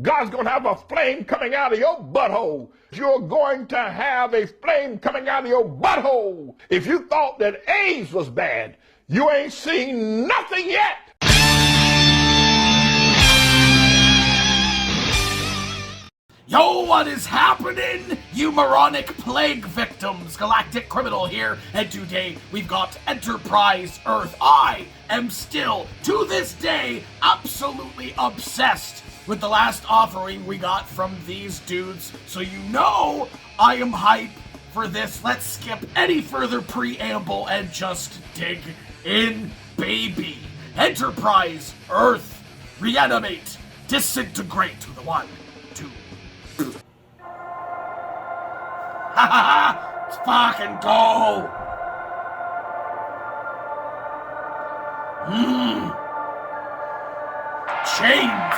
God's going to have a flame coming out of your butthole. You're going to have a flame coming out of your butthole. If you thought that AIDS was bad, you ain't seen nothing yet. Yo, what is happening? You moronic plague victims, Galactic Criminal here, and today we've got Enterprise Earth. I am still, to this day, absolutely obsessed with the last offering we got from these dudes, so you know I am hype for this. Let's skip any further preamble and just dig in, baby. Enterprise Earth, Reanimate, Disintegrate to the 1, 2. Ha ha ha! Let's fucking go! Chains!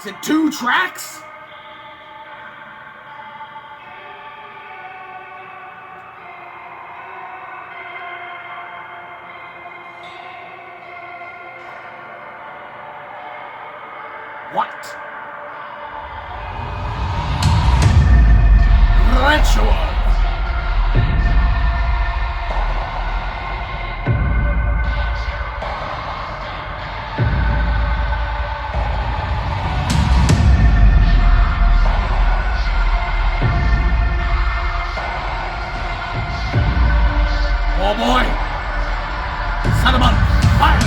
Is it 2 tracks? What? Ritual. Oh boy! Set him on fire!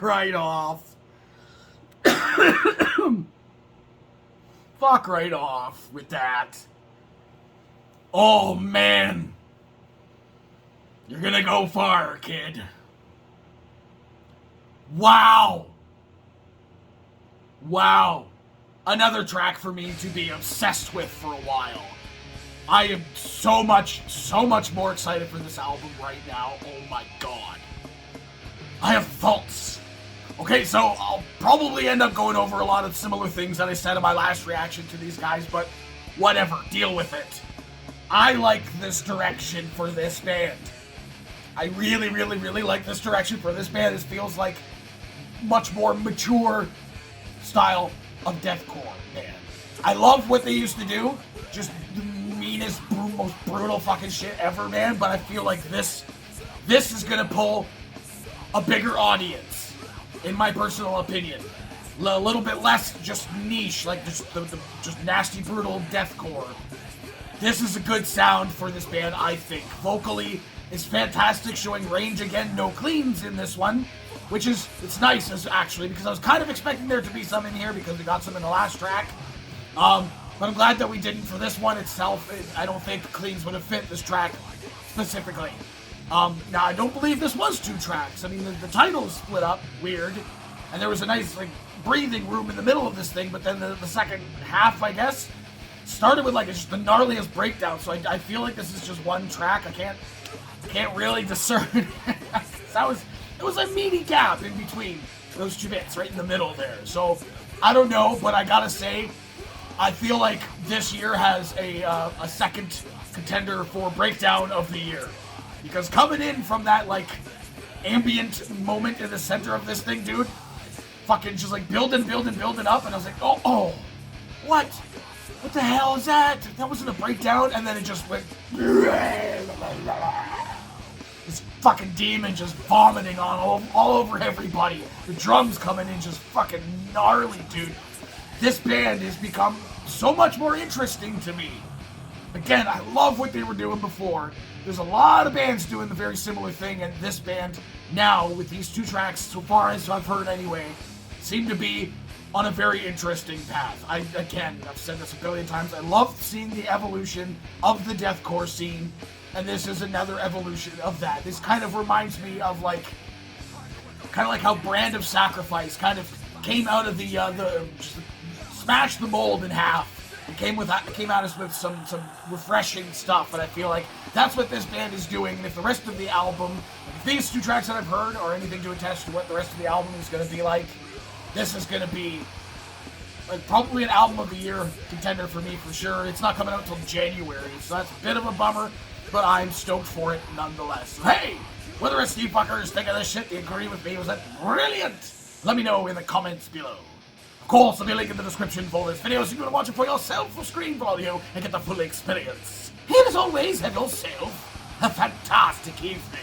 right off. Fuck right off with that. Oh, man. You're gonna go far, kid. Wow. Wow. Another track for me to be obsessed with for a while. I am so much more excited for this album right now. Oh my god. I have thoughts. Okay, so I'll probably end up going over a lot of similar things that I said in my last reaction to these guys, but whatever, deal with it. I like this direction for this band. I really like this direction for this band. It feels like much more mature style of deathcore, man. I love what they used to do. Just the meanest, most brutal fucking shit ever, man. But I feel like this is gonna pull a bigger audience, in my personal opinion. A little bit less just niche, like just just nasty, brutal deathcore. This is a good sound for this band, I think. Vocally, it's fantastic, showing range again. No cleans in this one, which is, it's nice actually, because I was kind of expecting there to be some in here because we got some in the last track. But I'm glad that we didn't for this one itself. I don't think cleans would have fit this track specifically. Now, I don't believe this was 2 tracks. I mean, the title's split up, weird, and there was a nice, like, breathing room in the middle of this thing, but then the second half, I guess, started with, like, just the gnarliest breakdown, so I feel like this is just one track. I can't really discern. It was a meaty gap in between those 2 bits, right in the middle there. So, I don't know, but I gotta say, I feel like this year has a second contender for breakdown of the year. Because coming in from that, like, ambient moment in the center of this thing, dude, fucking just, like, building up, and I was like, oh, what? What the hell is that? That wasn't a breakdown, and then it just went, this fucking demon just vomiting all over everybody. The drums coming in just fucking gnarly, dude. This band has become so much more interesting to me. Again, I love what they were doing before. There's a lot of bands doing the very similar thing, and this band now, with these 2 tracks, so far as I've heard anyway, seem to be on a very interesting path. Again, I've said this a billion times, I love seeing the evolution of the deathcore scene, and this is another evolution of that. This kind of reminds me of, like, kind of like how Brand of Sacrifice kind of came out of the just smashed the mold in half. It came at us with some refreshing stuff, and I feel like that's what this band is doing. And if the rest of the album, if these 2 tracks that I've heard are anything to attest to what the rest of the album is going to be like, this is going to be like probably an album of the year contender for me for sure. It's not coming out until January, so that's a bit of a bummer, but I'm stoked for it nonetheless. So, hey, what do the rest of you fuckers think of this shit? Do you agree with me? Was that brilliant? Let me know in the comments below. Of course, there'll be a link in the description for this video so you can watch it for yourself for screen volume and get the full experience. And as always, have yourself a fantastic evening.